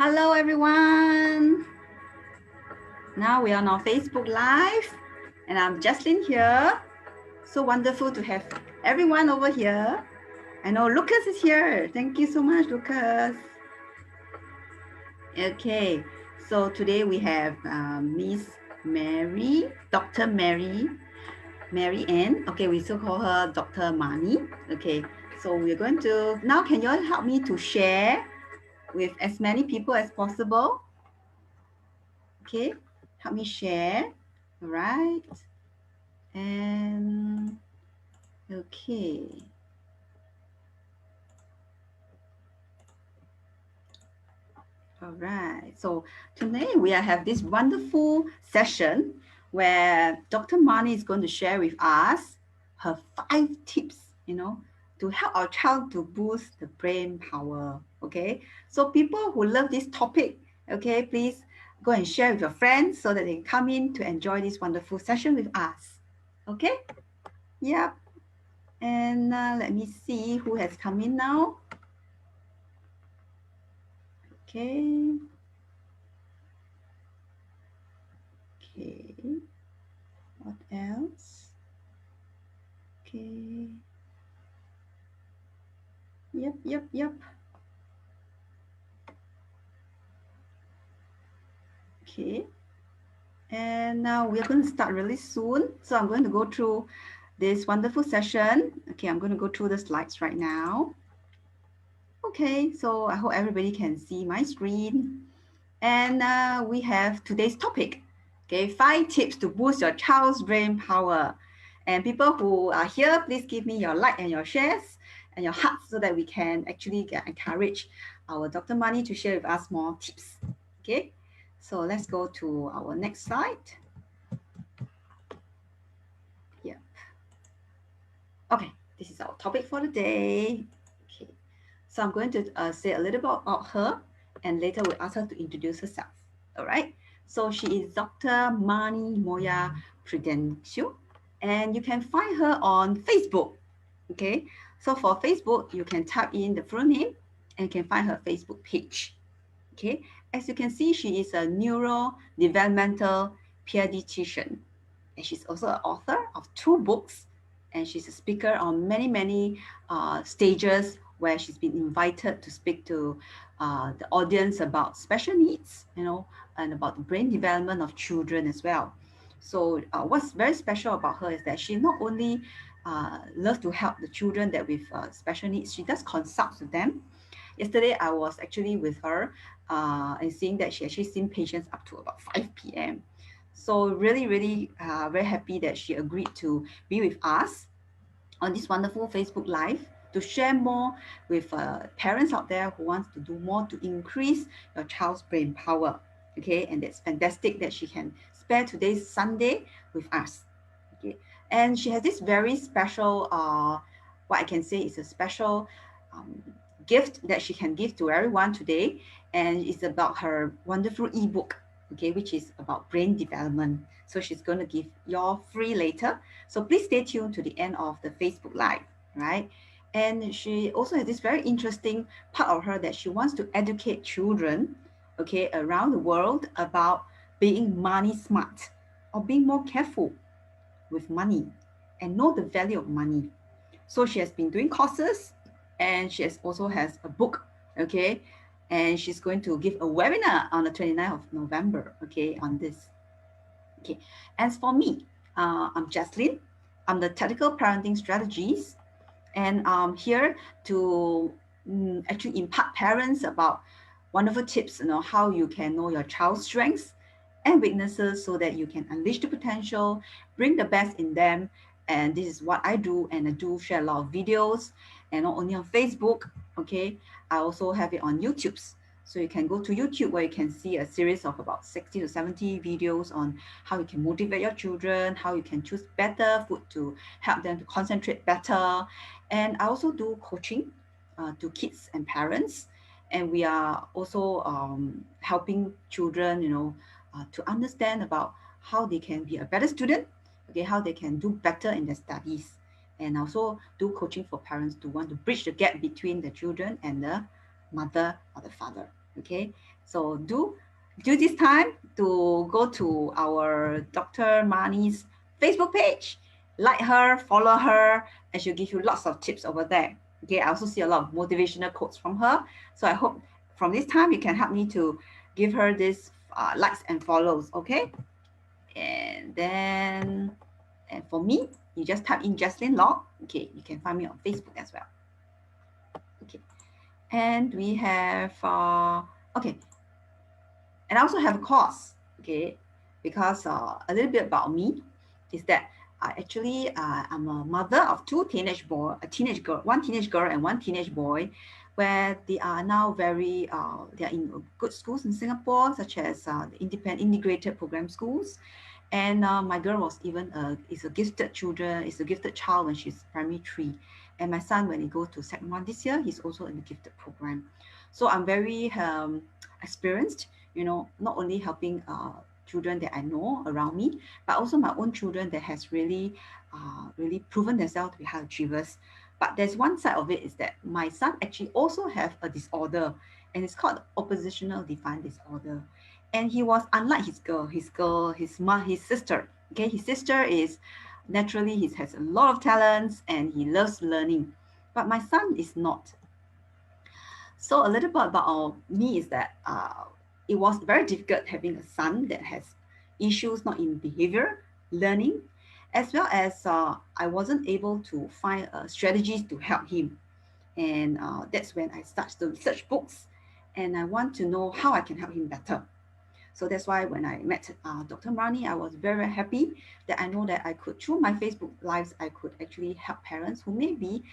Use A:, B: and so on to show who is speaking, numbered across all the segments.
A: Hello, everyone. Now we are on our Facebook Live, and I'm Jasline here. So wonderful to have everyone over here. I know Lucas is here. Thank you so much, Lucas. Okay, so today we have Miss Mary, Dr. Mary Ann. Okay, we still call her Dr. Marnie. Okay, so we're going to, now can you all help me to share with as many people as possible? Okay, help me share. All right. And okay. All right. So today we have this wonderful session where Dr. Marnie is going to share with us her 5 tips, to help our child to boost the brain power. Okay. So people who love this topic, okay, please go and share with your friends so that they can come in to enjoy this wonderful session with us. Okay. Yep. And let me see who has come in now. Okay. Okay. What else? Okay. Yep. Okay. And now we're going to start really soon. So I'm going to go through this wonderful session. Okay, I'm going to go through the slides right now. Okay, so I hope everybody can see my screen. And we have today's topic. Okay, 5 tips to boost your child's brain power. And people who are here, please give me your like and your shares and your hearts so that we can actually encourage our Dr. Marnie to share with us more tips. Okay, so let's go to our next slide. Yeah. Okay, this is our topic for the day. Okay, so I'm going to say a little bit about her, and later we'll ask her to introduce herself. All right. So she is Dr. Marnie Moya Prudential, and you can find her on Facebook. Okay. So for Facebook, you can type in the full name and you can find her Facebook page. Okay. As you can see, she is a neurodevelopmental pediatrician, and she's also an author of 2 books, and she's a speaker on many stages where she's been invited to speak to the audience about special needs, and about the brain development of children as well. So what's very special about her is that she not only loves to help the children that with special needs, she does consult with them. Yesterday, I was actually with her and seeing that she actually seen patients up to about 5 p.m. So really very happy that she agreed to be with us on this wonderful Facebook Live to share more with parents out there who wants to do more to increase your child's brain power. Okay, and it's fantastic that she can spare today's Sunday with us. Okay, and she has this very special, what I can say is a special gift that she can give to everyone today, and it's about her wonderful ebook, okay, which is about brain development. So she's going to give y'all free later. So please stay tuned to the end of the Facebook Live, right? And she also has this very interesting part of her that she wants to educate children, okay, around the world about being money smart or being more careful with money and know the value of money. So she has been doing courses, and she also has a book, okay, and she's going to give a webinar on the 29th of November, okay, on this. Okay, as for me, I'm Jasline. I'm the Tactical Parenting Strategist, and I'm here to actually impart parents about wonderful tips, how you can know your child's strengths and weaknesses so that you can unleash the potential, bring the best in them. And this is what I do, and I do share a lot of videos, and not only on Facebook, okay, I also have it on YouTube. So you can go to YouTube where you can see a series of about 60 to 70 videos on how you can motivate your children, how you can choose better food to help them to concentrate better. And I also do coaching to kids and parents. And we are also helping children, to understand about how they can be a better student, okay, how they can do better in their studies. And also do coaching for parents to want to bridge the gap between the children and the mother or the father. Okay, so do this time to go to our Dr. Marnie's Facebook page, like her, follow her, and she'll give you lots of tips over there. Okay, I also see a lot of motivational quotes from her. So I hope from this time you can help me to give her this likes and follows. Okay, and then and for me, you just type in Jasline Loves. Okay, you can find me on Facebook as well. Okay, and we have okay, and I also have a course. Okay, because a little bit about me is that I actually I'm a mother of two a teenage girl, one teenage girl and one teenage boy, where they are now they are in good schools in Singapore, such as the independent integrated program schools. And my girl was even is a gifted children, is a gifted child when she's primary 3. And my son, when he goes to second 1 this year, he's also in the gifted program. So I'm very experienced, not only helping children that I know around me, but also my own children that has really proven themselves to be high achievers. But there's one side of it is that my son actually also have a disorder, and it's called oppositional defiant disorder. And he was unlike his sister. Okay, his sister is naturally he has a lot of talents and he loves learning, but my son is not. So a little bit about me is that it was very difficult having a son that has issues not in behavior, learning, as well as I wasn't able to find strategies to help him. And that's when I started to research books, and I want to know how I can help him better. So that's why when I met Dr. Marnie, I was very, very happy that I know that I could, through my Facebook Lives, I could actually help parents who may be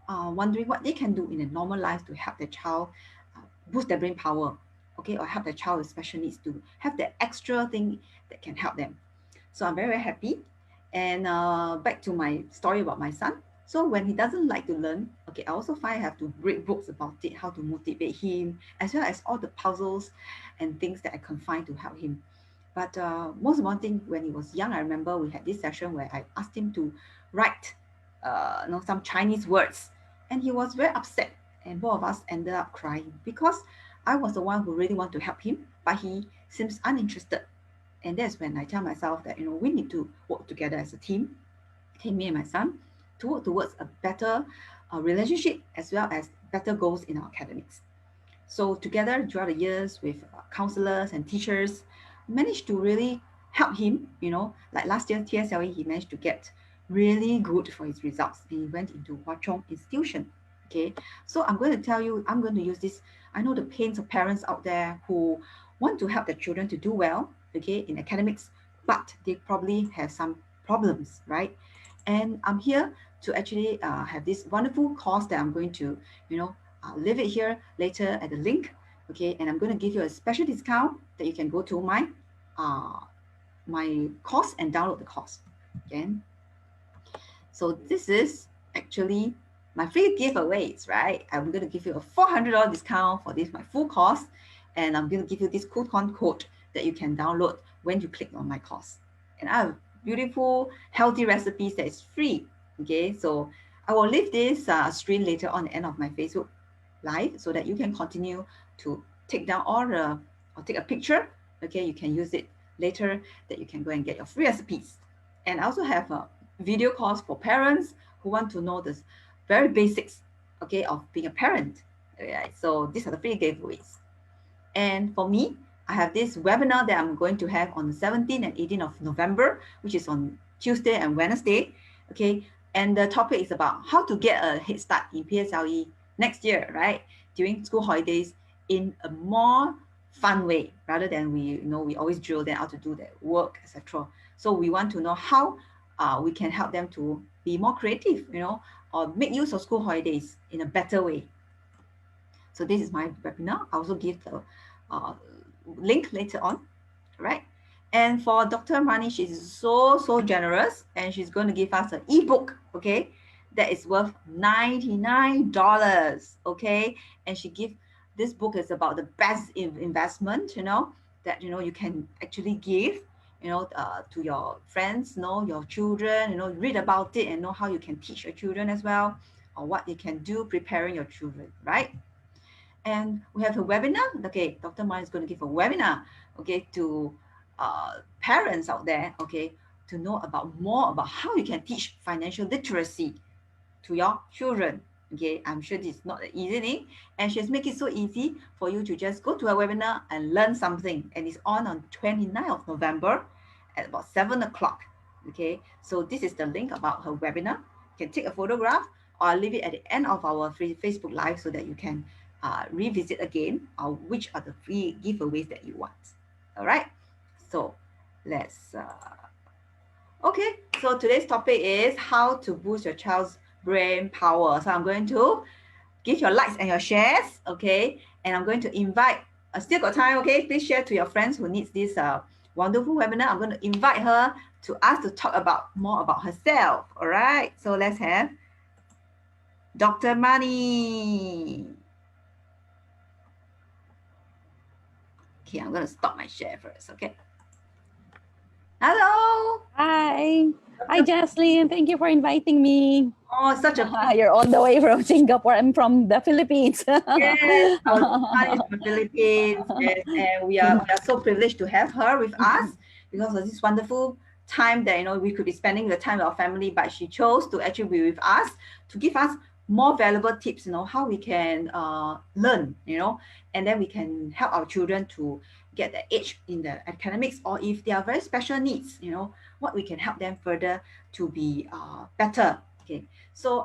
A: wondering what they can do in a normal life to help their child boost their brain power, okay, or help their child with special needs to have that extra thing that can help them. So I'm very, very happy. And back to my story about my son. So when he doesn't like to learn, okay, I also find I have to read books about it, how to motivate him, as well as all the puzzles and things that I can find to help him. But most important thing, when he was young, I remember we had this session where I asked him to write, some Chinese words, and he was very upset. And both of us ended up crying because I was the one who really want to help him, but he seems uninterested. And that's when I tell myself that we need to work together as a team, okay, me and my son, to work towards a better relationship as well as better goals in our academics. So together throughout the years with counselors and teachers, managed to really help him. Like last year TSLE, he managed to get really good for his results. He went into Hwa Chong institution. Okay, so I'm going to tell you, I'm going to use this. I know the pains of parents out there who want to help their children to do well, okay, in academics, but they probably have some problems, right? And I'm here to actually have this wonderful course that I'm going to, I'll leave it here later at the link, okay? And I'm going to give you a special discount that you can go to my course and download the course. Okay. So this is actually my free giveaways, right? I'm going to give you a $400 discount for this, my full course. And I'm going to give you this coupon code that you can download when you click on my course. And I have beautiful, healthy recipes that is free. Okay, so I will leave this screen later on the end of my Facebook Live so that you can continue to take down or take a picture. Okay, you can use it later that you can go and get your free recipes. And I also have a video course for parents who want to know the very basics, okay, of being a parent. Right, so these are the free giveaways. And for me, I have this webinar that I'm going to have on the 17th and 18th of November, which is on Tuesday and Wednesday. Okay, and the topic is about how to get a head start in PSLE next year, right? During school holidays in a more fun way, rather than we always drill them out to do their work, etc. So we want to know how we can help them to be more creative, or make use of school holidays in a better way. So this is my webinar. I also give the link later on, right? And for Dr. Marnie, she's so generous, and she's going to give us an ebook, okay, that is worth $99, okay? And she give this book is about the best investment, that you can actually give, to your friends, your children, read about it and know how you can teach your children as well, or what you can do preparing your children, right? And we have a webinar. Okay, Dr. Marnie is going to give a webinar, okay, to parents out there, okay, to know about more about how you can teach financial literacy to your children. Okay, I'm sure this is not an easy thing, and she's make it so easy for you to just go to a webinar and learn something. And it's on 29th of November at about 7 o'clock. Okay, so this is the link about her webinar. You can take a photograph or I'll leave it at the end of our free Facebook Live so that you can revisit again which are the free giveaways that you want. All right, so let's okay, so today's topic is how to boost your child's brain power. So I'm going to give your likes and your shares, okay? And I'm going to invite, still got time, okay? Please share to your friends who needs this wonderful webinar. I'm going to invite her to us to talk about more about herself, all right? So let's have Dr. Marnie. Okay, I'm going to stop my share first, okay? Hello.
B: Hi. Hi, Jasline. Thank you for inviting me.
A: Oh, such a
B: You're all the way from Singapore. I'm from the Philippines.
A: yes, our son is from Philippines. Yes, and we are so privileged to have her with us because of this wonderful time that we could be spending the time with our family, but she chose to actually be with us to give us more valuable tips, how we can learn, and then we can help our children to get the edge in the academics, or if they are very special needs, what we can help them further to be better. Okay, so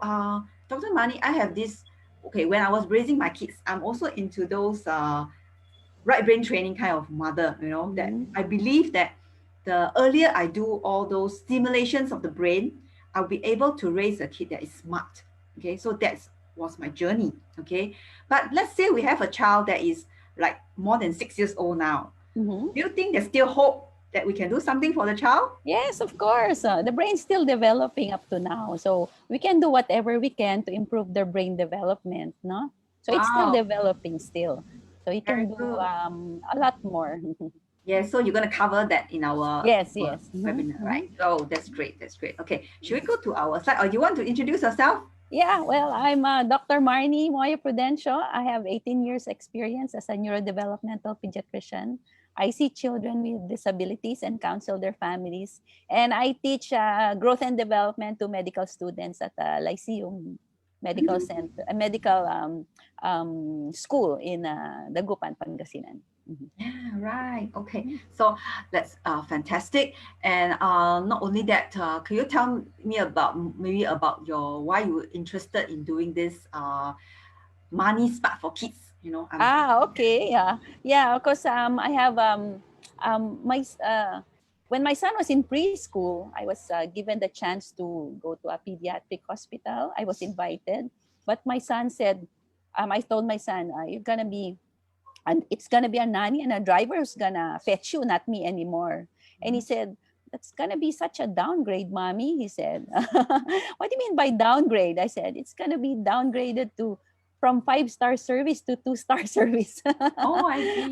A: Dr. Marnie, I have this. Okay, when I was raising my kids, I'm also into those right brain training kind of mother, that I believe that the earlier I do all those stimulations of the brain, I'll be able to raise a kid that is smart. Okay, so that was my journey. Okay, but let's say we have a child that is like more than 6 years old now. Do you think there's still hope that we can do something for the child?
B: Yes, of course. The brain's still developing up to now. So we can do whatever we can to improve their brain development, no? So it's still
A: Wow,
B: developing still. So you
A: very
B: can do
A: good.
B: a lot more.
A: Yeah, so you're going to cover that in our
B: Yes, yes.
A: webinar, right? Oh, that's great. That's great. Okay, should we go to our slide, or you want to introduce yourself?
B: Yeah, well, I'm Dr. Marnie Moya Prudencio. I have 18 years experience as a neurodevelopmental pediatrician. I see children with disabilities and counsel their families. And I teach growth and development to medical students at the Lyceum Medical Center, a medical school in Dagupan, Pangasinan.
A: Yeah, right. Okay. So that's fantastic. And not only that, can you tell me maybe about your why you were interested in doing this money smart for kids?
B: Okay. Yeah, because I have my when my son was in preschool, I was given the chance to go to a pediatric hospital. I was invited, but my son said, I told my son, you're gonna be, and it's gonna be a nanny and a driver who's gonna fetch you, not me anymore. And he said, that's gonna be such a downgrade, mommy. He said, what do you mean by downgrade? I said, it's gonna be downgraded to from 5-star service to 2-star service.
A: Oh, I see.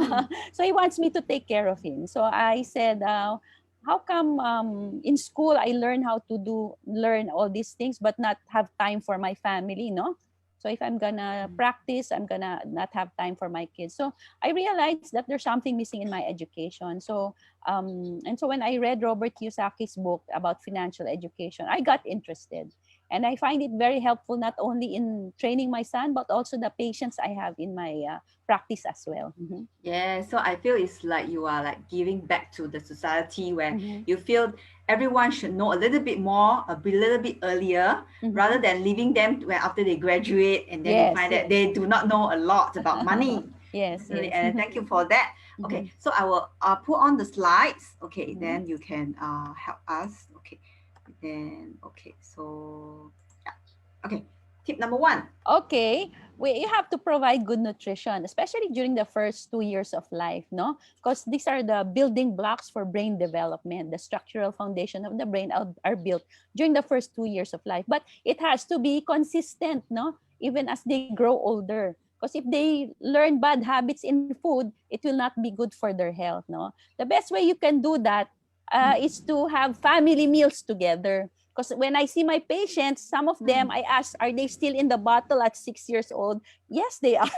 B: So he wants me to take care of him. So I said, how come in school I learn all these things, but not have time for my family, no? So if I'm gonna practice, I'm gonna not have time for my kids. So I realized that there's something missing in my education. So and so when I read Robert Kiyosaki's book about financial education, I got interested. And I find it very helpful not only in training my son, but also the patients I have in my practice as well.
A: Yeah, so I feel it's like you are like giving back to the society where
B: Mhm.
A: you feel everyone should know a little bit more, a little bit earlier, rather than leaving them where after they graduate and then you
B: Yes,
A: find that
B: yes.
A: they do not know a lot about money.
B: Yes,
A: Definitely,
B: yes.
A: and thank you for that. Okay,
B: Mhm.
A: so I will put on the slides. Okay,
B: Mhm.
A: then you can help us. Okay, then okay, so yeah. Okay, tip number one.
B: Okay, you have to provide good nutrition, especially during the first 2 years of life, no? Because these are the building blocks for brain development. The structural foundation of the brain are built during the first 2 years of life. But it has to be consistent, no? Even as they grow older. Because if they learn bad habits in food, it will not be good for their health, no? The best way you can do that is to have family meals together. Because when I see my patients, some of them, I ask, are they still in the bottle at 6 years old? Yes, they are.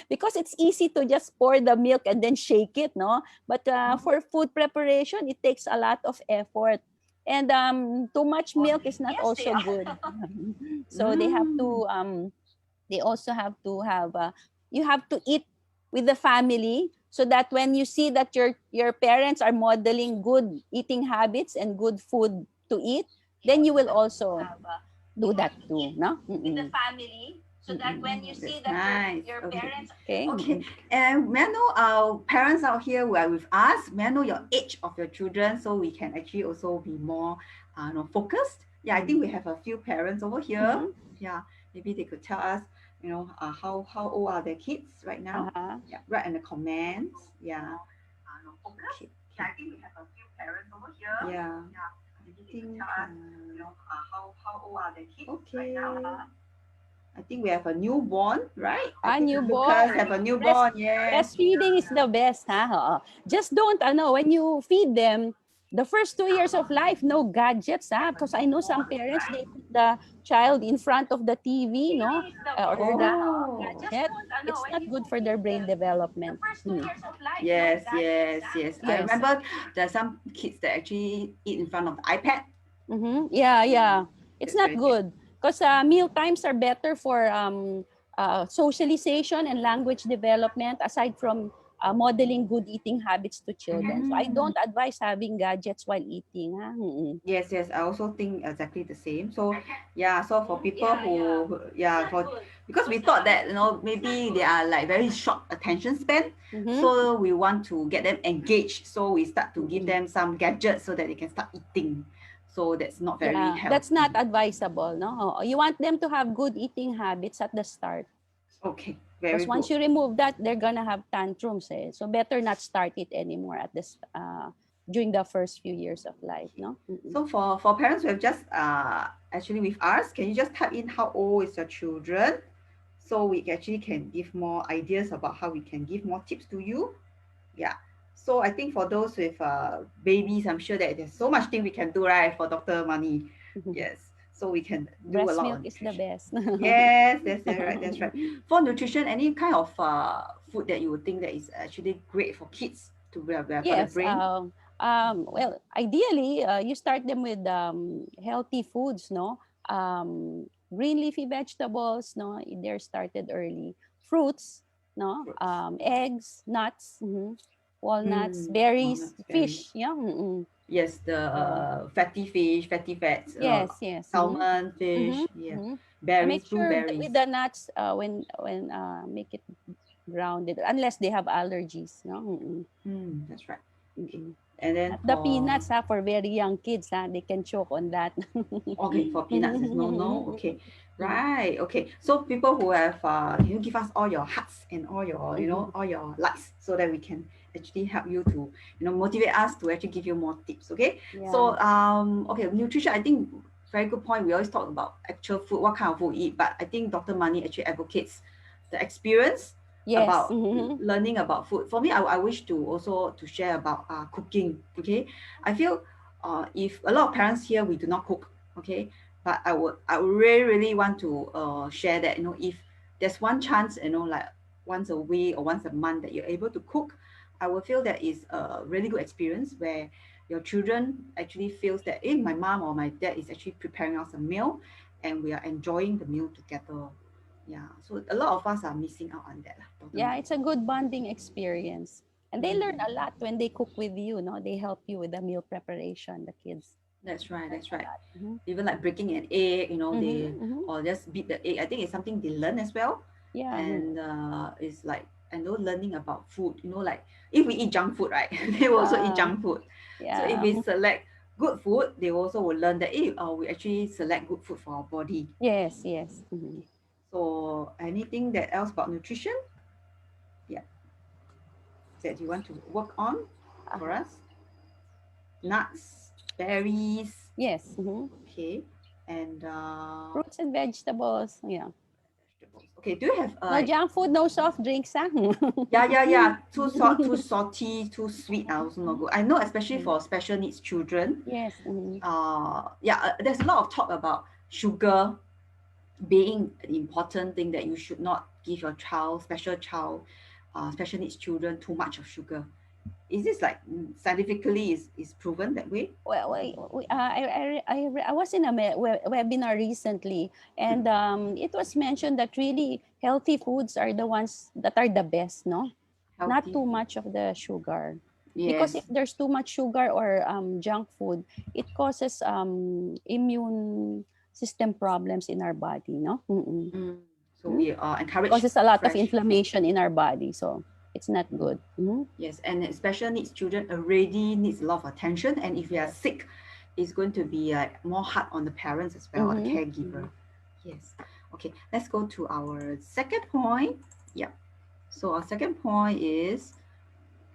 B: Because it's easy to just pour the milk and then shake it, no? But for food preparation, it takes a lot of effort. And too much milk is not also good. So they also have to have, you have to eat with the family, so that when you see that your parents are modeling good eating habits and good food to eat, then you will also do that too, no?
A: With the
B: Mm-mm.
A: family, so that when you see
B: That's
A: that
B: nice.
A: your
B: Okay.
A: parents.
B: Okay.
A: Okay, and may I know our parents out here who are with us, may I know your age of your children so we can actually also be more focused? Yeah, I think we have a few parents over here. Yeah, maybe they could tell us, how old are their kids right now?
B: Uh-huh.
A: Yeah, write in the comments. Yeah. Focus. Okay. Yeah, I think we have a few parents over here. Yeah. Maybe they could tell us, how old are their kids right now? I think we have a newborn, right? I think
B: Newborn.
A: Lucas have a newborn, yes.
B: Breastfeeding is the best, huh? Oo. Just don't, when you feed them, the first 2 years of life, no gadgets, huh? Because I know some parents, they put the child in front of the TV, no? Or the gadget. It's not good for their brain development.
A: Yes, yes, yes. I
B: Yes.
A: remember there are some kids that actually eat in front of the iPad.
B: Yeah, yeah. It's
A: That's
B: not
A: very sad.
B: good because meal times are better for socialization and language development, aside from modeling good eating habits to children. So I don't advise having gadgets while eating. Huh?
A: Yes, yes. I also think exactly the same. So yeah, so for people because we thought that maybe they are like very short attention span. So we want to get them engaged. So we start to give them some gadgets so that they can start eating. So that's not very healthy.
B: That's not advisable. No, you want them to have good eating habits at the start.
A: Okay, very
B: Because
A: good.
B: once you remove that, they're gonna have tantrums. So better not start it anymore at this during the first few years of life. No.
A: So for parents who have just actually with us, can you just type in how old is your children, so we actually can give more ideas about how we can give more tips to you. Yeah. So I think for those with babies, I'm sure that there's so much thing we can do, right, for Dr. Money. Yes. So we can do
B: Breast
A: a lot
B: milk
A: of
B: is the
A: nutrition.
B: best.
A: Yes, that's right. That's right. For nutrition, any kind of food that you would think that is actually great for kids to for the
B: Yes.
A: brain?
B: Well, ideally, you start them with healthy foods, no? Green leafy vegetables, no? They're started early. Fruits, no?
A: Fruits.
B: Eggs, nuts, walnuts, berries,
A: Walnuts, berries.
B: fish, yeah.
A: Yes, the fatty fish, fatty fats,
B: Yes, yes.
A: salmon, fish, yeah,
B: And make
A: berries,
B: sure with
A: blueberries.
B: the nuts, when make it grounded, unless they have allergies, no?
A: That's right. Okay. And then
B: Not the peanuts, for very young kids, they can choke on that.
A: okay, for peanuts is no. Okay, right. Okay, so people who have give us all your hearts and all your all your likes, so that we can actually help you to motivate us to actually give you more tips. Okay.
B: Yeah.
A: So okay, nutrition, I think very good point. We always talk about actual food, what kind of food we eat, but I think Dr. Money actually advocates the experience about learning about food. For me, I wish to also to share about cooking. Okay, I feel if a lot of parents here, we do not cook. Okay, but I would really want to share that if there's one chance, like once a week or once a month that you're able to cook, I will feel that is a really good experience where your children actually feels that my mom or my dad is actually preparing us a meal and we are enjoying the meal together. Yeah, so a lot of us are missing out on that.
B: Yeah, it's a good bonding experience. And they learn a lot when they cook with you, no? They help you with the meal preparation, the kids.
A: That's right, that's right. Even like breaking an egg, they or just beat the egg. I think it's something they learn as well.
B: Yeah.
A: And it's like learning about food, like if we eat junk food, right? They will also eat junk food.
B: Yeah.
A: So if we select good food, they also will learn that we actually select good food for our body.
B: Yes, yes.
A: So anything that else about nutrition? Yeah. That you want to work on for us? Nuts, berries.
B: Yes.
A: Okay. And
B: fruits and vegetables. Yeah.
A: Okay, do you have
B: No junk food, no soft drinks, huh?
A: yeah. Too salty, too sweet are also not good. I know, especially for special needs children.
B: Yes.
A: There's a lot of talk about sugar being an important thing, that you should not give your special needs children too much of sugar. Is this like scientifically is proven that way?
B: Well, I was in a webinar recently, and it was mentioned that really healthy foods are the ones that are the best, no? Not
A: Healthy
B: too
A: food.
B: much of the sugar. Because if
A: Yes.
B: there's too much sugar or junk food, it causes immune system problems in our body, no?
A: So we encourage
B: Causes a lot of
A: fresh food.
B: inflammation in our body, so it's not good.
A: Yes, and special needs children already needs a lot of attention, and if we are sick, it's going to be more hard on the parents as well, or the caregiver. Yes. Okay, let's go to our second point. Yeah. So our second point is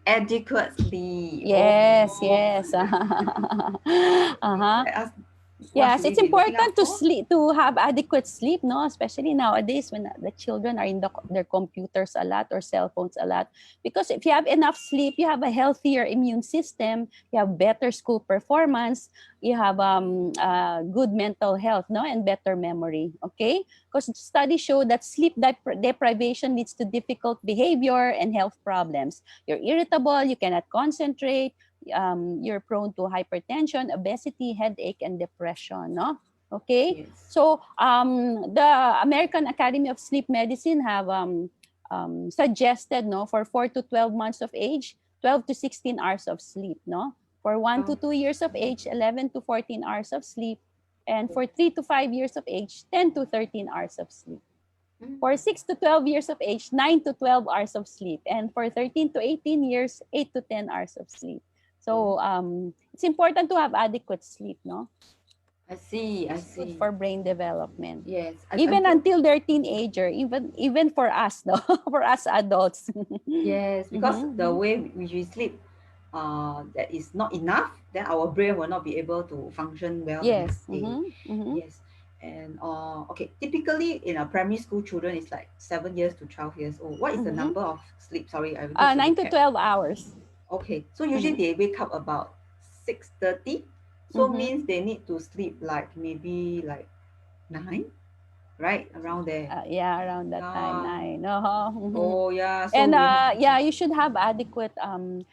A: adequate sleep.
B: Yes,
A: Oh,
B: yes. Uh-huh.
A: let us, what
B: Yes,
A: should we
B: it's
A: be looking out
B: important to
A: for?
B: sleep, to have adequate sleep, no? Especially nowadays when the children are in their computers a lot or cell phones a lot. Because if you have enough sleep, you have a healthier immune system, you have better school performance, you have good mental health, no, and better memory. Okay, because studies show that sleep deprivation leads to difficult behavior and health problems. You're irritable, you cannot concentrate, you're prone to hypertension, obesity, headache, and depression. No, okay.
A: Yes.
B: So the American Academy of Sleep Medicine have suggested, no, for 4 to 12 months of age, 12 to 16 hours of sleep. No, for 1 to 2 years of age, 11 to 14 hours of sleep, and for 3 to 5 years of age, 10 to 13 hours of sleep. For 6 to 12 years of age, 9 to 12 hours of sleep. And for 13 to 18 years, 8 to 10 hours of sleep. So it's important to have adequate sleep, no?
A: I see. I
B: It's good
A: see.
B: for brain development.
A: Yes.
B: Even until they're teenager, even for us, no? For us adults.
A: Yes, because the
B: Mhm.
A: way we sleep, that is not enough, then our brain will not be able to function well the
B: Yes.
A: next day. Yes, and okay, typically in a primary school children, it's like 7 years to 12 years old. What is the number of sleep? Sorry, I need to
B: 9 to
A: recap.
B: 12 hours.
A: Okay, so usually they wake up about 6:30, so means they need to sleep like maybe like 9, right around there.
B: Yeah, around that time,
A: Yeah.
B: 9. Mhm.
A: Oh yeah, so
B: And
A: we have.
B: yeah, you should have adequate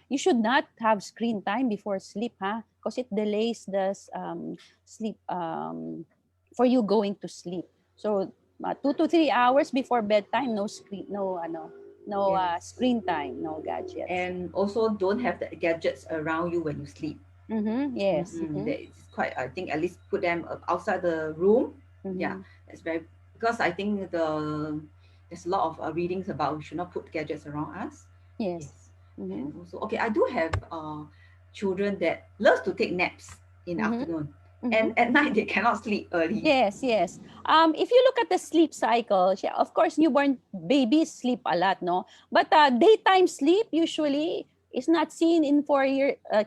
B: you should not have screen time before sleep, huh? Because it delays the sleep for you going to sleep. So 2 to 3 hours before bedtime, no screen, no
A: Yes.
B: screen time, no gadgets.
A: And also don't have the gadgets around you when you sleep.
B: Yes.
A: That is quite, I think, at least put them outside the room. Yeah,
B: Mm-hmm.
A: that's very, because I think there's a lot of readings about we should not put gadgets around us.
B: Yes.
A: Yes.
B: Mm-hmm.
A: And also, okay, I do have children that loves to take naps in the
B: Mm-hmm.
A: afternoon,
B: Mm-hmm.
A: and at night they cannot sleep early.
B: Yes, yes. If you look at the sleep cycle, yeah, of course, newborn babies sleep a lot, no? But daytime sleep usually is not seen in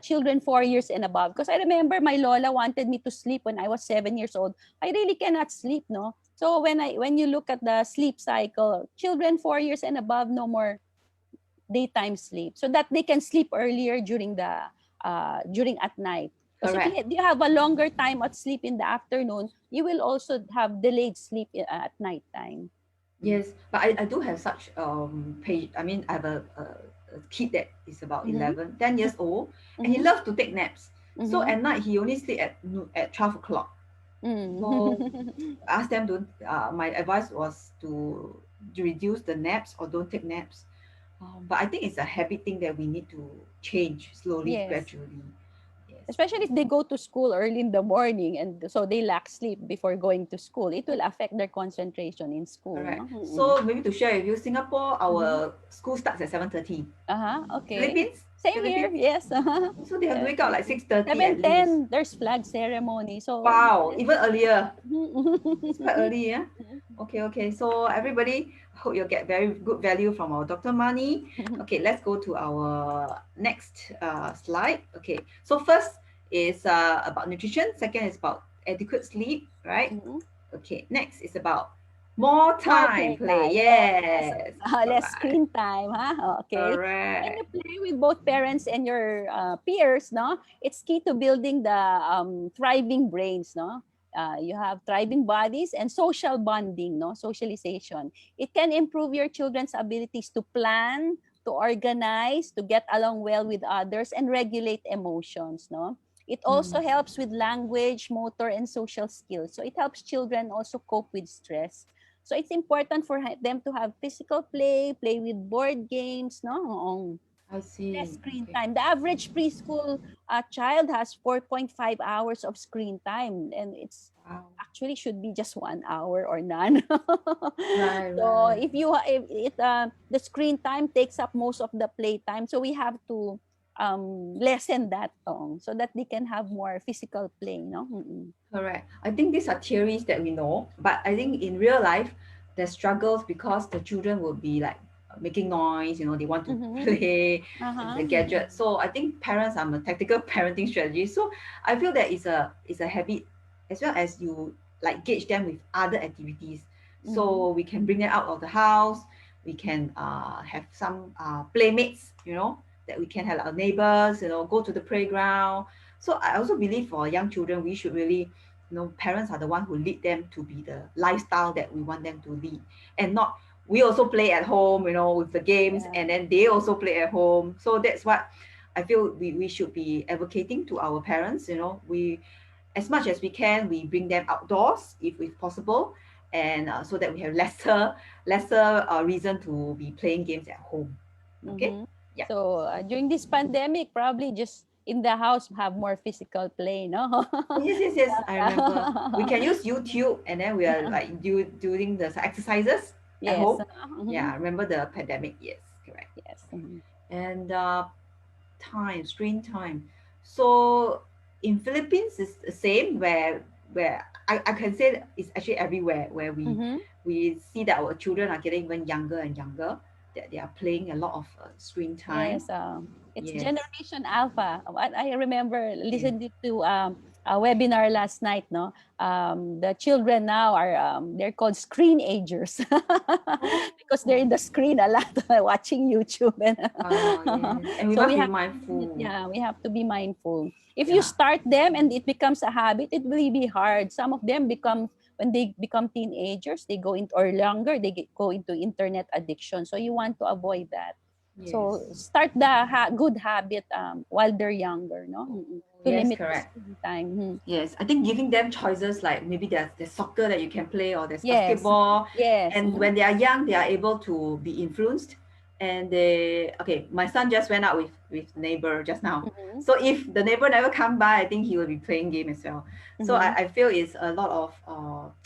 B: children 4 years and above. Because I remember my Lola wanted me to sleep when I was 7 years old. I really cannot sleep, no? So when you look at the sleep cycle, children 4 years and above, no more daytime sleep, so that they can sleep earlier during at night. Because if
A: Correct.
B: you have a longer time at sleep in the afternoon, you will also have delayed sleep at night time.
A: Yes, but I do have such page. I mean, I have a kid that is about
B: Mm-hmm.
A: 10 years old, and he
B: Mm-hmm.
A: loves to take naps. So
B: Mm-hmm.
A: at night he only sleep at 12 o'clock. So
B: Mm-hmm.
A: ask them to. My advice was to reduce the naps or don't take naps. But I think it's a habit thing that we need to change slowly,
B: Yes.
A: gradually. Yes.
B: Especially if they go to school early in the morning and so they lack sleep before going to school, it will affect their concentration in school,
A: Correct.
B: no? Mm-hmm.
A: So maybe to share with you, Singapore,
B: Mm-hmm.
A: our school starts at 7:30.
B: Okay.
A: Philippines,
B: Same here,
A: Philippines.
B: yes.
A: So they have to
B: Yeah.
A: wake up like 6:30 at least.
B: 7:10, there's flag ceremony. So
A: Wow, even earlier. It's quite
B: Mhm.
A: early, yeah. Okay. So everybody, I hope you'll get very good value from our Dr. Marnie. Okay, let's go to our next slide. Okay, so first is about nutrition. Second is about adequate sleep, right?
B: Mhm.
A: Okay, next is about More
B: More
A: time play.
B: playtime, yes.
A: Yes.
B: Less
A: Correct.
B: screen time, huh? Okay. When you
A: Correct.
B: play with both parents and your peers, no, it's key to building the thriving brains, no. You have thriving bodies and social bonding, no, socialization. It can improve your children's abilities to plan, to organize, to get along well with others, and regulate emotions, no. It also
A: Mm,
B: helps with language, motor, and social skills. So it helps children also cope with stress. So it's important for them to have physical play, play with board games, no?
A: I
B: Less
A: see.
B: screen
A: Okay.
B: time. The average preschool child has 4.5 hours of screen time, and it's
A: Wow.
B: actually should be just 1 hour or none.
A: Right,
B: So
A: right.
B: if it the screen time takes up most of the play time, so we have to lessen that so that they can have more physical play, no? Mm-mm.
A: Correct. I think these are theories that we know, but I think in real life, there's struggles because the children will be like making noise, they want to
B: Mm-hmm.
A: play
B: Uh-huh.
A: the gadget. So I think parents are a tactical parenting strategy. So I feel that is a habit as well as you like gauge them with other activities.
B: Mm-hmm.
A: So we can bring them out of the house. We can have some playmates, that we can have our neighbors, go to the playground. So I also believe for young children, we should really, parents are the one who lead them to be the lifestyle that we want them to lead, and not we also play at home, with the games,
B: Yeah.
A: and then they also play at home. So that's what I feel we should be advocating to our parents. We, as much as we can, we bring them outdoors if possible, and so that we have lesser reason to be playing games at home. Okay.
B: Mm-hmm.
A: Yeah.
B: So during this pandemic, probably just in the house have more physical play, no?
A: Oh, yes, yes, yes. I remember. We can use
B: Mhm.
A: YouTube, and then we are like doing the exercises at
B: Yes.
A: home. Yeah,
B: Mhm.
A: I remember the pandemic. Yes, correct.
B: Yes. Mhm.
A: And screen time. So in Philippines, it's the same where I can say it's actually everywhere where we
B: Mhm.
A: we see that our children are getting even younger and younger, that they are playing a lot of screen time.
B: Yes, it's
A: Yes.
B: Generation Alpha. What I remember
A: Yeah.
B: listening to a webinar last night. No, the children now are they're called screen agers
A: Oh.
B: because they're in the screen a lot, watching YouTube. And
A: Yes. And we
B: so
A: must
B: we
A: be
B: have
A: mindful.
B: yeah, we have to be mindful. If you
A: Yeah.
B: start them and it becomes a habit, it will be hard. Some of them become when they become teenagers, they go into or younger, go into internet addiction. So you want to avoid that. So
A: Yes.
B: start the good habit while they're younger, no? To
A: Yes,
B: limit the
A: correct.
B: screen time.
A: Yes, I think giving them choices like maybe there's soccer that you can play, or there's
B: Yes.
A: basketball,
B: Yes.
A: and when they are young, they are able to be influenced. And my son just went out with neighbor just now.
B: Mm-hmm.
A: So if the neighbor never come by, I think he will be playing game as well. So
B: Mm-hmm.
A: I feel it's a lot of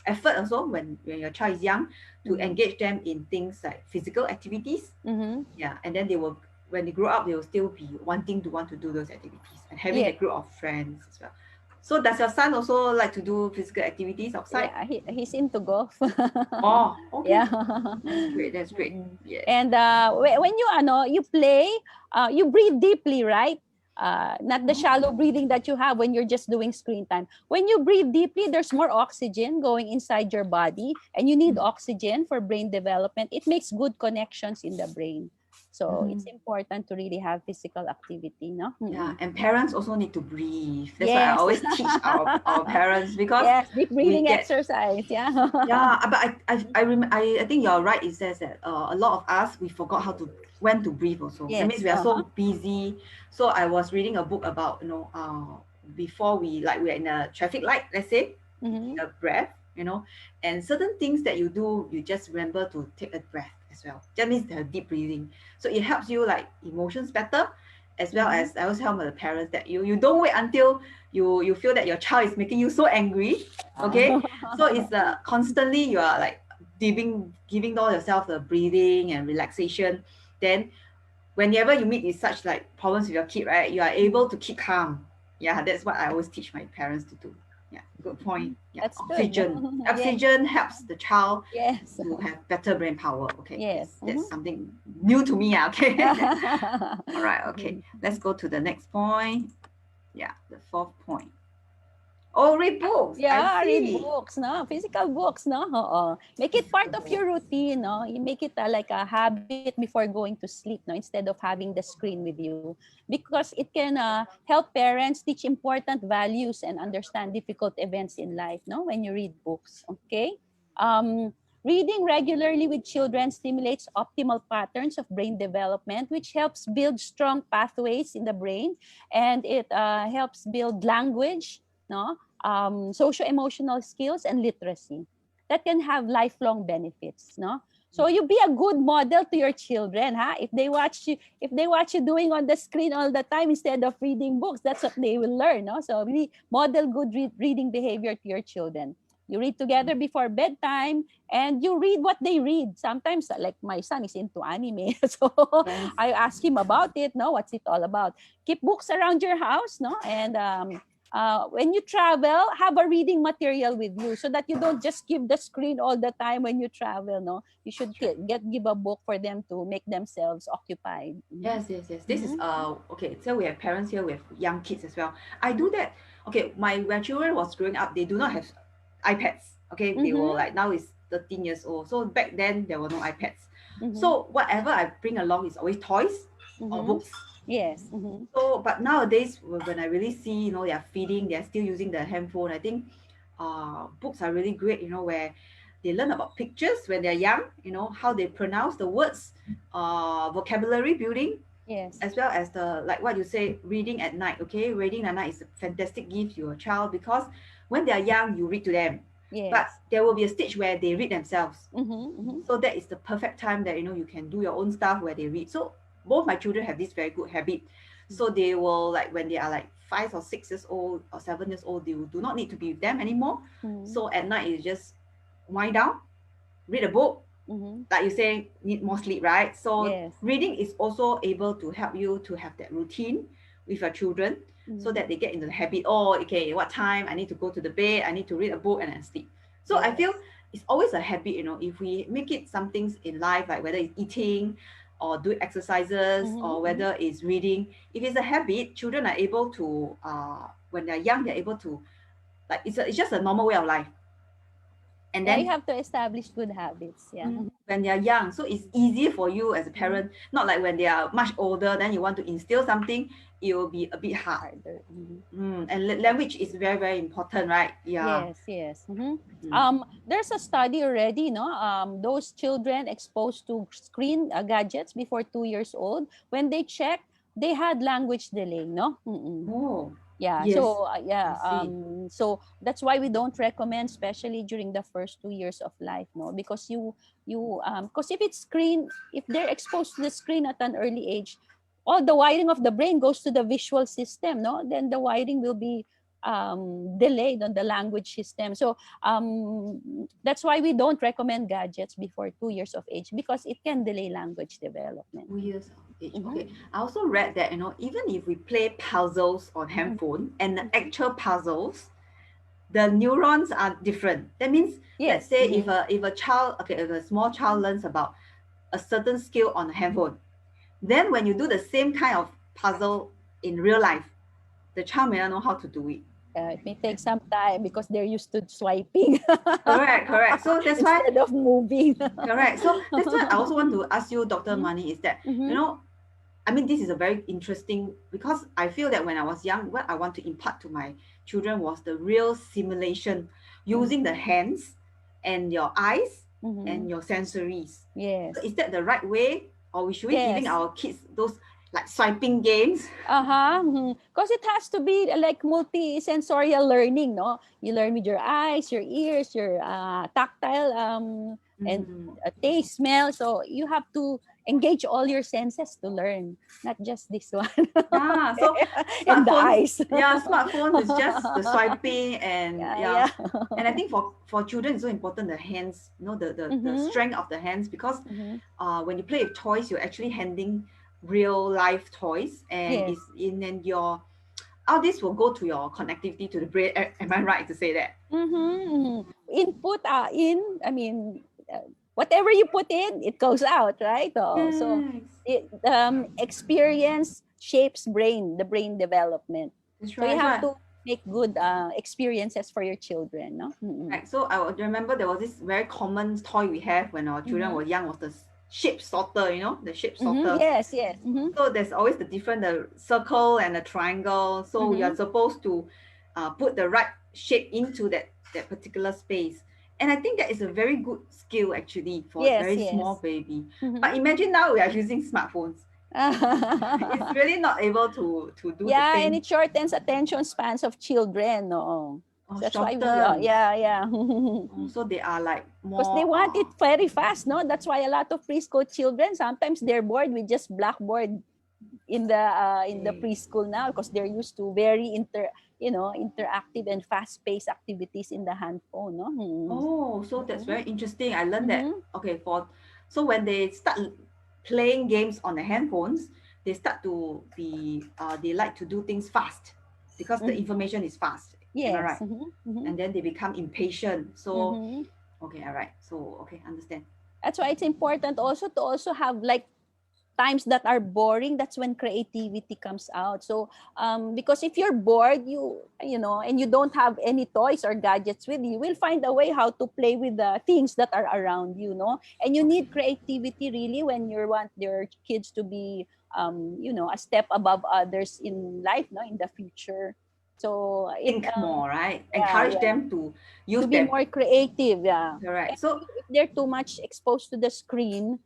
A: effort also when your child is young, to
B: Mm-hmm.
A: engage them in things like physical activities.
B: Mm-hmm.
A: Yeah, and then they will, when they grow up, they will still be want to do those activities and having
B: Yeah.
A: a group of friends as well. So does your son also like to do physical activities outside?
B: Yeah, he's into golf.
A: Oh, okay.
B: Yeah.
A: That's great. That's great.
B: Mm.
A: Yes.
B: And when you play, you breathe deeply, right? Not the
A: Oh,
B: shallow breathing that you have when you're just doing screen time. When you breathe deeply, there's more oxygen going inside your body, and you need
A: mm,
B: oxygen for brain development. It makes good connections in the brain. So it's
A: mhm.
B: important to really have physical activity, no?
A: Yeah,
B: Mm-mm.
A: and parents also need to breathe. That's why I
B: Yes.
A: always teach our parents, because
B: Yes, deep
A: we
B: breathing
A: get.
B: exercise. Yeah.
A: Yeah, but I think you're right. It says that a lot of us, we forgot when to breathe also. That means
B: Yes.
A: we are
B: Uh-huh.
A: so busy. So I was reading a book about, before we're in a traffic light, let's say, we take
B: Mm-hmm.
A: a breath, and certain things that you do, you just remember to take a breath as well. That means the deep breathing. So it helps you like emotions better, as well
B: Mm-hmm.
A: as I always tell my parents that you don't wait until you feel that your child is making you so angry. Okay, so it's constantly you are like giving all yourself the breathing and relaxation. Then whenever you meet with such like problems with your kid, right, you are able to keep calm. Yeah, that's what I always teach my parents to do. Yeah, good point. Yeah,
B: That's good.
A: oxygen.
B: Yes.
A: Oxygen helps the child
B: Yes.
A: to have better brain power. Okay,
B: Yes.
A: that's something new to me. Okay. All right. Okay.
B: Mhm.
A: Let's go to the next point. Yeah, the fourth point. Oh, read books. I
B: Yeah, read
A: see.
B: books, no? Physical books, no? Oo. Make it part of your routine, no? You make it like a habit before going to sleep, no? Instead of having the screen with you. Because it can help parents teach important values and understand difficult events in life, no? When you read books, okay? Reading regularly with children stimulates optimal patterns of brain development, which helps build strong pathways in the brain, and it helps build language, no? Socio-emotional skills and literacy that can have lifelong benefits, no? So you be a good model to your children, huh? If they watch you doing on the screen all the time instead of reading books, that's what they will learn, no? So really model good reading behavior to your children. You read together before bedtime, and you read what they read. Sometimes, like my son is into anime, so
A: Yes.
B: I ask him about it. No, what's it all about? Keep books around your house, no, and when you travel, have a reading material with you so that you don't just give the screen all the time when you travel. No, you should give a book for them to make themselves occupied.
A: Yes, yes, yes. This is
B: Mhm.
A: okay. So we have parents here with young kids as well. I do that. Okay, my children was growing up. They do not have iPads. Okay, they were
B: Mhm.
A: like now is 13 years old. So back then there were no iPads.
B: Mhm.
A: So whatever I bring along is always toys or
B: Mhm.
A: books.
B: Yes. Mhm.
A: So but nowadays when I really see they are feeding, they are still using the handphone. I think books are really great. Where they learn about pictures when they're young. How they pronounce the words, vocabulary building,
B: Yes.
A: as well as the like what you say, reading at night. Okay, reading at night is a fantastic gift to your child because when they are young you read to them, but
B: Yes.
A: there will be a stage where they read themselves.
B: Mhm. Mhm.
A: So that is the perfect time that you can do your own stuff where they read. So both my children have this very good habit. So they will, like, when they are like 5 or 6 years old or 7 years old, they do not need to be with them anymore.
B: Mhm.
A: So at night you just wind down, read a book.
B: Mhm.
A: Like you say, need more sleep, right? So
B: Yes.
A: reading is also able to help you to have that routine with your children so
B: Mhm.
A: that they get into the habit. Oh, okay, what time I need to go to the bed, I need to read a book and then sleep. So I feel
B: Yes.
A: it's always a habit. If we make it some things in life, like whether it's eating or doing exercises
B: Mhm.
A: or
B: Mhm.
A: whether it's reading, if it's a habit, children are able to when they're young, they're able to, like, it's just a normal way of life. And
B: Yeah, you
A: then
B: have to establish good habits. Yeah.
A: when they're young, so it's easier for you as a
B: Mhm.
A: parent. Not like when they are much older, then you want to instill something, it will be a bit hard.
B: Harder. Mhm.
A: And
B: That's
A: language is very, very important, right? Yeah.
B: yes, yes. Mhm.
A: Mm.
B: There's a study already, no? Those children exposed to screen gadgets before 2 years old, when they checked, they had language delay, no? Mm-mm.
A: Oh,
B: Yeah.
A: yes,
B: So
A: I
B: yeah.
A: see.
B: So that's why we don't recommend, especially during the first 2 years of life, no, because because if they're exposed to the screen at an early age, all the wiring of the brain goes to the visual system, no. Then the wiring will be delayed on the language system. So that's why we don't recommend gadgets before 2 years of age, because it can delay language development.
A: 2 years of age.
B: Mm-hmm.
A: Okay. I also read that, even if we play puzzles on handphone and the
B: Mm-hmm.
A: actual puzzles, the neurons are different. That means, let's
B: Yes.
A: say
B: Mm-hmm.
A: if a child, okay, if a small child learns about a certain skill on a handphone, then when you do the same kind of puzzle in real life, the child may not know how to do it.
B: It may take some time because they're used to swiping
A: Correct, correct. So that's why,
B: instead of moving.
A: correct. So that's why I also want to ask you, Dr.
B: Mhm,
A: Marnie, is that,
B: mhm,
A: I mean, this is a very interesting, because I feel that when I was young, what I want to impart to my children was the real simulation using the hands and your eyes and
B: mhm.
A: your sensories. So
B: Yes.
A: is that the right way, or we should we giving
B: Yes.
A: our kids those like swiping games?
B: Uh-huh. Because it has to be like multi-sensorial learning, no? You learn with your eyes, your ears, your tactile and
A: Mm.
B: taste, smell. So you have to engage all your senses to learn, not just this one.
A: Yeah, so
B: And the
A: smartphones,
B: eyes.
A: yeah, smartphones is just the swiping, and
B: Yeah,
A: yeah.
B: yeah.
A: And I think for children it's so important, the hands, the
B: Mm-hmm.
A: strength of the hands, because
B: Mm-hmm.
A: when you play with toys, you're actually handling real life toys, and
B: Yes.
A: it's in and your all this will go to your connectivity to the brain. Am I right to say that?
B: Mm-hmm. Input I mean, whatever you put in, it goes out, right? Oh, so
A: Yes,
B: experience shapes the brain development.
A: that's
B: So you
A: right. So
B: have to make good experiences for your children, no? Mm-hmm.
A: Right. So I would remember there was this very common toy we have when our children
B: Mm-hmm.
A: were young was the shape sorter, you know, the shape
B: Mm-hmm.
A: sorter.
B: Yes, yes. Mm-hmm.
A: So there's always the circle and the triangle. So
B: Mm-hmm.
A: you're supposed to put the right shape into that particular space. And I think that is a very good skill actually for a
B: Yes,
A: very small
B: yes.
A: baby.
B: Mm-hmm.
A: But imagine now we are using smartphones. It's really not able to do the
B: Yeah, and
A: same
B: it shortens attention spans of children, no? So that's why we,
A: shortens.
B: yeah, yeah.
A: So they are like
B: Because they
A: more
B: want it very fast, no? That's why a lot of preschool children sometimes they're bored with just blackboard in the
A: okay.
B: preschool now because they're used to very interactive and fast-paced activities in the hand phone, no?
A: Oh, so that's
B: Mm-hmm.
A: very interesting. I learned that.
B: Mm-hmm.
A: Okay, so when they start playing games on the handphones, they start to be they like to do things fast because the
B: Mm-hmm.
A: information is fast. Am I
B: Yes.
A: right?
B: Mm-hmm. Mm-hmm.
A: And then they become impatient. So
B: Mm-hmm.
A: okay, all right. So okay, understand.
B: That's why it's important also to also have like times that are boring. That's when creativity comes out. So because if you're bored, and you don't have any toys or gadgets with you, will find a way how to play with the things that are around you, no? And you need
A: Okay.
B: creativity really when you want your kids to be a step above others in life, no, in the future. So it
A: Think more, right?
B: yeah,
A: Encourage
B: yeah,
A: them to use
B: to be
A: their
B: more creative, yeah.
A: correct.
B: And
A: So
B: if they're too much exposed to the screen,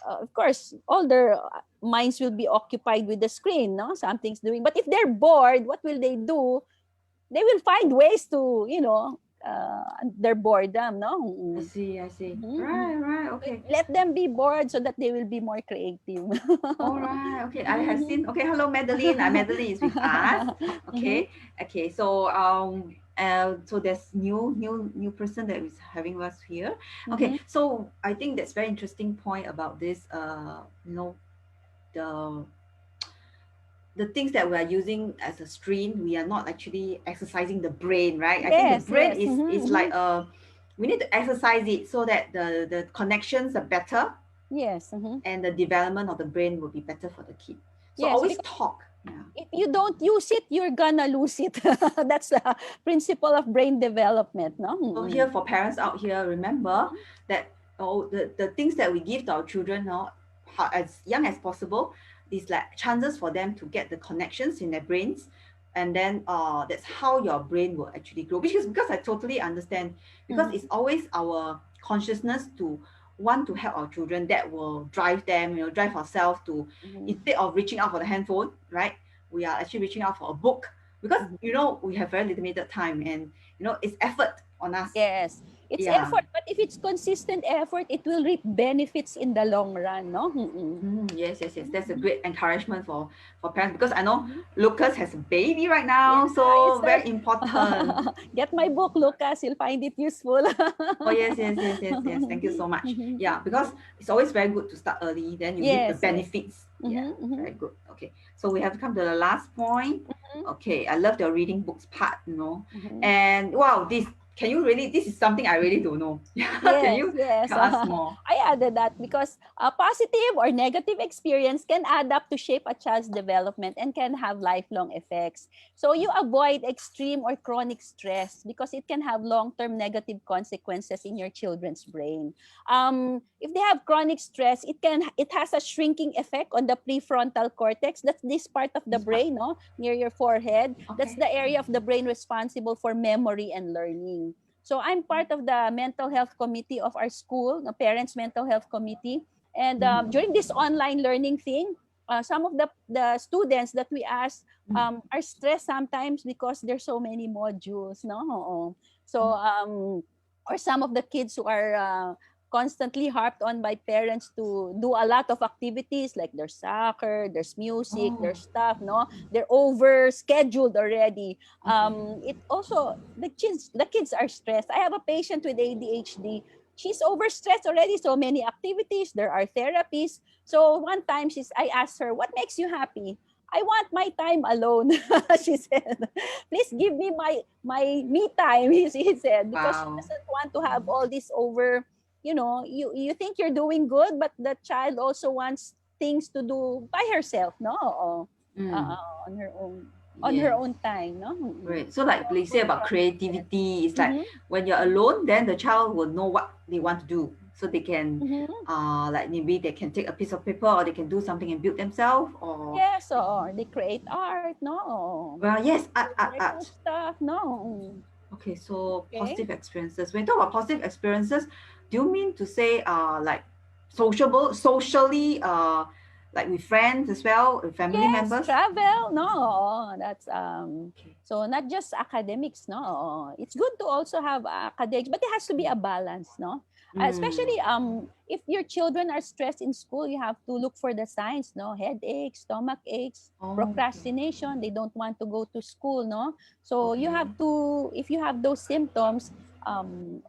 B: of course, all their minds will be occupied with the screen, no? Something's doing. But if they're bored, what will they do? They will find ways to, their boredom, no?
A: I see, I see.
B: Mhm, mhm.
A: Right, right, okay.
B: Let them be bored so that they will be more creative.
A: All right. Okay. I have seen. Okay. Hello, Madeline. Madeline is with us.
B: Mhm,
A: Okay. Okay. So so there's new person that is having us here. Okay.
B: mhm.
A: So I think that's very interesting point about this. The the things that we are using as a screen, we are not actually exercising the brain, right? I think the
B: Yes,
A: brain
B: yes.
A: is
B: Mhm,
A: like
B: mhm.
A: we need to exercise it so that the connections are better
B: Yes. Mhm.
A: and the development of the brain will be better for the kid. So
B: Yes,
A: always
B: because
A: talk. Yeah.
B: if you don't use it, you're gonna lose it. That's the principle of brain development, no?
A: So
B: Mm-mm.
A: here for parents out here, remember that the things that we give to our children as young as possible is like chances for them to get the connections in their brains. And then that's how your brain will actually grow. Because I totally understand, because it's
B: Mhm,
A: always our consciousness to want to help our children that will drive them, drive ourselves to,
B: mhm,
A: instead of reaching out for the handphone, right? We are actually reaching out for a book because
B: mhm.
A: we have very limited time, and it's effort on us.
B: Yes, it's
A: Yeah.
B: effort, but if it's consistent effort, it will reap benefits in the long run, no? Mm-mm.
A: Yes, yes, yes. That's a
B: Mhm,
A: great encouragement for parents, because I know
B: mhm.
A: Lucas has a baby right
B: Yeah,
A: now,
B: you
A: so
B: start.
A: very important.
B: Get my book, Lucas. You'll find it useful.
A: Oh yes, yes, yes, yes, yes. Thank you so much. Yeah, because it's always very good to start early. Then you reap the
B: Yes, yes.
A: benefits. Yeah,
B: Mhm, mhm,
A: very good. Okay, so we have come to the last point.
B: mhm,
A: Okay, I love your reading books part.
B: mhm.
A: And wow, this can you really? This is something I really don't know. Can
B: Yes,
A: you
B: yes.
A: tell us more?
B: I added that because a positive or negative experience can add up to shape a child's development and can have lifelong effects. So you avoid extreme or chronic stress because it can have long-term negative consequences in your children's brain. If they have chronic stress, it has a shrinking effect on the prefrontal cortex. That's this part of the
A: This part.
B: brain, no, near your forehead. That's
A: Okay.
B: the area of the brain responsible for memory and learning. So I'm part of the mental health committee of our school, the parents mental health committee. And
A: Mhm.
B: during this online learning thing, some of the students that we asked
A: Mm.
B: are stressed sometimes because there's so many modules, no? Oo. So
A: Oh.
B: or some of the kids who are constantly harped on by parents to do a lot of activities like there's soccer, there's music,
A: Oh.
B: there's stuff, no? They're over scheduled already.
A: Okay.
B: It also the kids are stressed. I have a patient with ADHD. She's overstressed already. So many activities. There are therapies. So one time I asked her, "What makes you happy?" "I want my time alone," she said. "Please give me my me time," he said, because she
A: Wow.
B: doesn't want to have all this over. You think you're doing good, but the child also wants things to do by herself, no?
A: Mm.
B: On her own. on her
A: Yes.
B: own time, no?
A: Right. So like they say about creativity, it's like
B: Mm-hmm.
A: when you're alone, then the child will know what they want to do. So they can
B: Mm-hmm.
A: like maybe they can take a piece of paper or they can do something and build themselves or
B: Yes, or they create art, no?
A: well yes, art,
B: They
A: art,
B: decorate
A: art.
B: stuff, no?
A: Okay, so
B: Okay.
A: positive experiences. When you talk about positive experiences, do you mean to say like sociable socially like with friends as well, with family
B: Yes,
A: members?
B: travel, no. That's
A: Okay.
B: so not just academics, no. It's good to also have academics, but it has to be a balance, no?
A: Mm.
B: Especially if your children are stressed in school, you have to look for the signs, no? Headaches, stomach aches,
A: Oh, okay.
B: procrastination, they don't want to go to school, no? So you
A: Okay.
B: have to, if you have those symptoms, and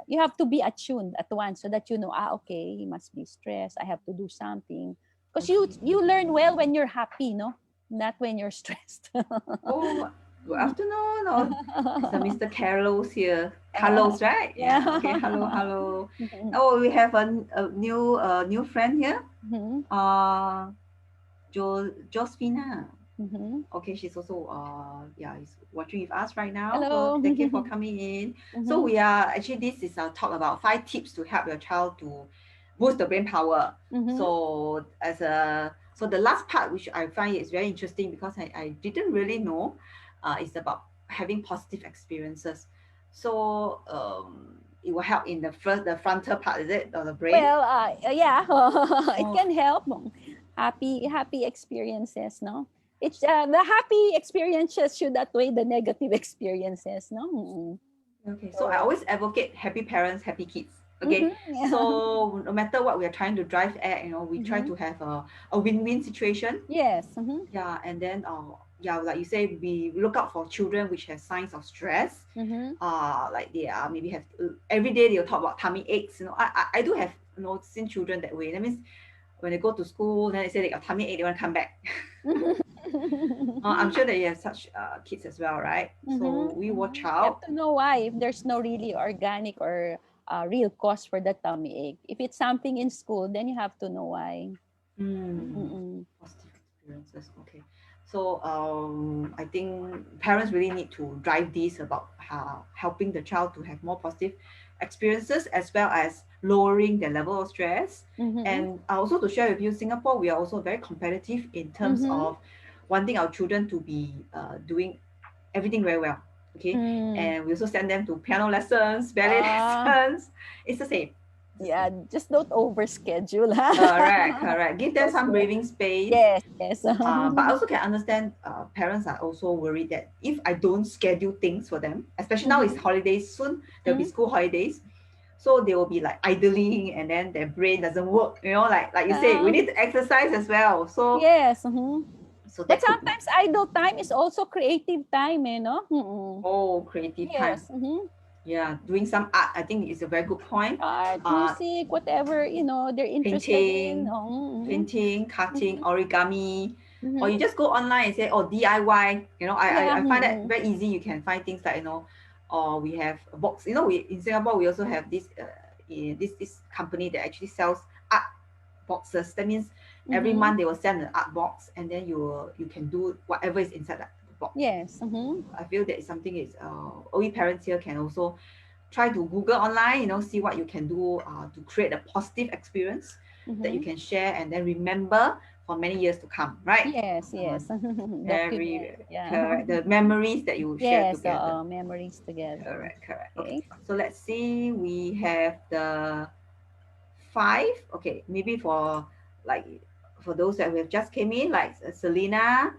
B: you have to be attuned at once so that you know, okay, he must be stressed, I have to do something, because
A: Okay.
B: you learn well when you're happy, no, not when you're stressed.
A: Oh, good afternoon. Oh, it's a Mr. Carlos here. Carlos, right?
B: Yeah.
A: Yeah. Okay. Hello, hello. Oh, we have a new friend here.
B: Mhm,
A: Uh, Josephina.
B: mhm.
A: Okay, she's also yeah, is watching with us right now. Well,
B: Hello.
A: thank you for coming in. So
B: Mhm,
A: we are actually this is our talk about 5 tips to help your child to boost the brain power.
B: mhm.
A: So so the last part which I find is very interesting because I didn't really know is about having positive experiences. So it will help in the frontal part, is it, or the brain?
B: Well, yeah, it
A: Oh,
B: can help. Happy experiences, no? It's the happy experiences should outweigh the negative experiences, no?
A: okay, so I
B: So,
A: always advocate happy parents, happy kids. Okay,
B: yeah.
A: so no matter what we are trying to drive at, we try
B: Mhm.
A: to have a win-win situation.
B: Yes. Mhm.
A: Yeah, and then yeah, like you say, we look out for children which have signs of stress.
B: Mhm.
A: Like they are maybe have every day they'll talk about tummy aches. I do have seen children that way. That means when they go to school, then they say they got tummy ache, they want to come back. I'm sure that you have such kids as well, right?
B: Mm-hmm,
A: So we watch
B: mm-hmm. You have
A: out.
B: to know why if there's no really organic or real cause for the tummy ache. If it's something in school, then you have to know why.
A: Mm,
B: Mm-mm.
A: positive experiences. Okay. So I think parents really need to drive this about helping the child to have more positive experiences as well as lowering their level of stress.
B: Mm-hmm.
A: And also to share with you, Singapore, we are also very competitive in terms
B: Mm-hmm.
A: of wanting our children to be doing everything very well. Okay.
B: Mm.
A: And we also send them to piano lessons, ballet
B: Uh,
A: lessons. It's the same. It's the
B: yeah,
A: same.
B: just don't overschedule.
A: Correct, correct. Give them
B: Because
A: some breathing space.
B: yes, yes.
A: But I also can understand parents are also worried that if I don't schedule things for them, especially now it's
B: Mm-hmm.
A: holidays soon, there'll be school holidays. So they will be like idling and then their brain doesn't work, like you say, we
B: Uh,
A: need to exercise as well. So
B: yes. Mm-hmm.
A: so
B: But
A: that could be
B: sometimes idle time is also creative time, no?
A: creative time.
B: Yes. Mm-hmm.
A: Yeah, doing some art, I think is a very good point.
B: Art,
A: Uh
B: music, whatever, they're interested in.
A: painting,
B: Oh,
A: painting, cutting,
B: mhm,
A: origami, or
B: mhm.
A: you just go online and say, oh, DIY.
B: Yeah.
A: I find that
B: Mhm,
A: very easy. You can find things like, or we have a box. We in Singapore we also have this company that actually sells art boxes. That means every
B: mhm.
A: month they will send an art box, and then you can do whatever is inside that box.
B: Yes. Mhm,
A: I feel that is something is only parents here can also try to Google online, see what you can do to create a positive experience that you
B: mhm.
A: can share and then remember for many years to come, right?
B: Yes,
A: Uh,
B: yes. Document.
A: very
B: Yeah.
A: correct. The memories that you share
B: Yes,
A: together.
B: memories together.
A: Correct, correct. Okay,
B: Okay.
A: so let's see. We have the 5. Okay, maybe like for those that we have just came in, like Selena,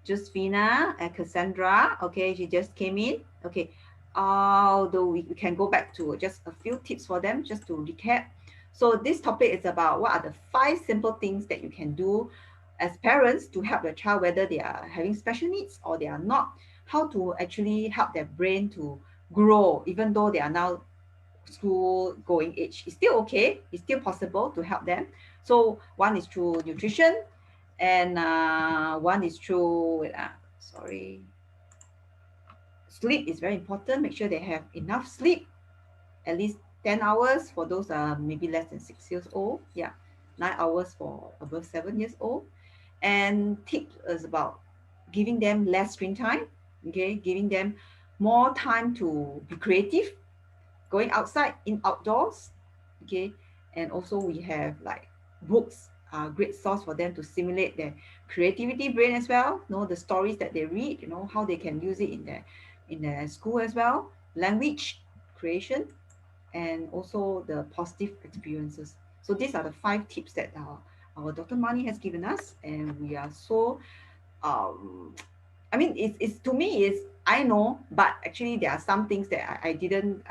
A: Josephina and Cassandra. Okay, she just came in. Okay, although we can go back to just a few tips for them, just to recap. So this topic is about what are the 5 simple things that you can do as parents to help your child, whether they are having special needs or they are not, how to actually help their brain to grow, even though they are now school going age. It's still okay. It's still possible to help them. So one is through nutrition, and one is through sorry, sleep is very important. Make sure they have enough sleep, at least 10 hours for those maybe less than 6 years old. Yeah, 9 hours for above 7 years old. And tip is about giving them less screen time, okay, giving them more time to be creative, going outside in outdoors, okay. And also we have like books are a great source for them to stimulate their creativity brain as well, you know, the stories that they read, you know, how they can use it in their school as well, language creation, and also the positive experiences. So these are the 5 tips that our Dr. Marnie has given us, and we are so um I mean, it's to me is I know, but actually there are some things that I didn't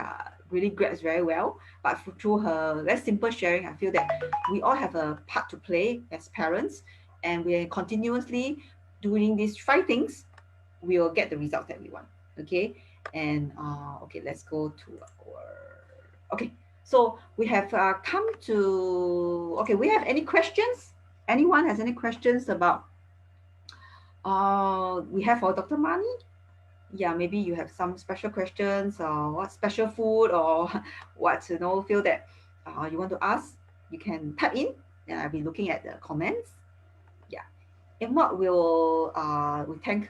A: really grasp very well. But through her very simple sharing, I feel that we all have a part to play as parents, and we're continuously doing these 5 things, we will get the results that we want. Okay, and okay, let's go to our okay. So we have come to okay. We have any questions? Anyone has any questions about we have for Dr. Mani? Yeah, maybe you have some special questions or what special food or what, you know, feel that you want to ask, you can type in and I'll be looking at the comments. Yeah. If not, we thank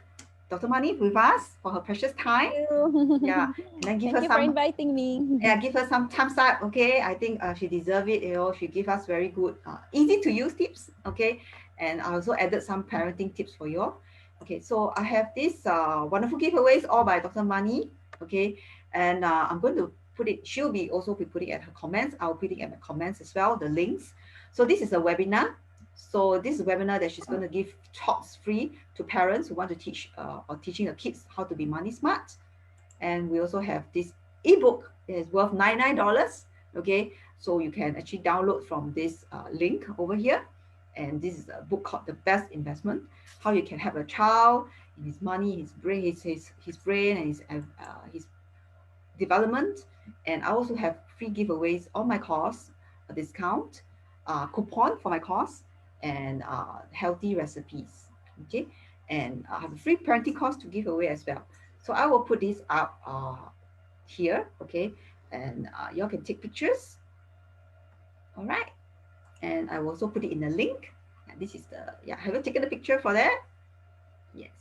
A: Dr. Mani with us for her precious time.
B: Thank you.
A: Yeah. And then give
B: Thank
A: her
B: you for
A: some
B: inviting
A: yeah,
B: me.
A: give her some thumbs up. Okay, I think she deserves it. You know, she give us very good, easy to use tips. Okay, and I also added some parenting tips for you all. Okay, so I have this wonderful giveaways all by Dr. Mani. Okay, and I'm going to put it. She'll be also be putting at her comments. I'll put it at the comments as well. The links. So this is a webinar. So this is a webinar that she's going to give talks free to parents who want to teach or teaching the kids how to be money smart. And we also have this ebook that is worth $99. Okay, so you can actually download from this link over here. And this is a book called The Best Investment: How You Can Help a Child in His Money, His Brain, his brain, and his development. And I also have free giveaways on my course, a discount, coupon for my course, and healthy recipes. Okay, and I have a free parenting course to give away as well. So I will put this up here, okay, and y'all can take pictures. All right, and I will also put it in the link. And this is the yeah. Have you taken the picture for that? Yes,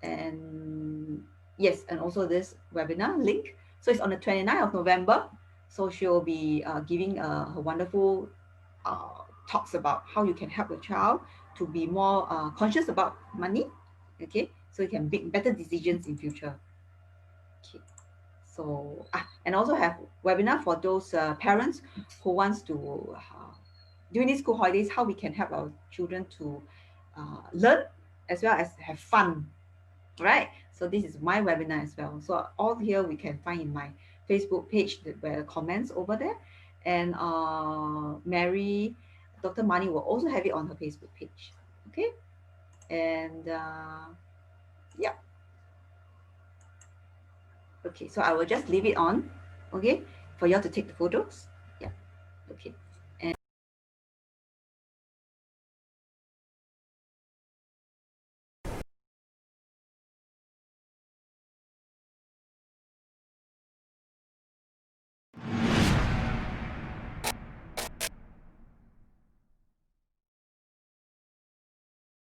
A: and yes, and also this webinar link. So it's on the 29th of November. So she will be giving her wonderful talks about how you can help your child to be more conscious about money. Okay, so you can make better decisions in future. Okay, so and also have webinar for those parents who wants to during these school holidays how we can help our children to learn as well as have fun, right? So this is my webinar as well. So all here we can find in my Facebook page where the comments over there, and Mary, Dr. Mani will also have it on her Facebook page. Okay, and yeah, okay. So I will just leave it on, okay, for you all to take the photos.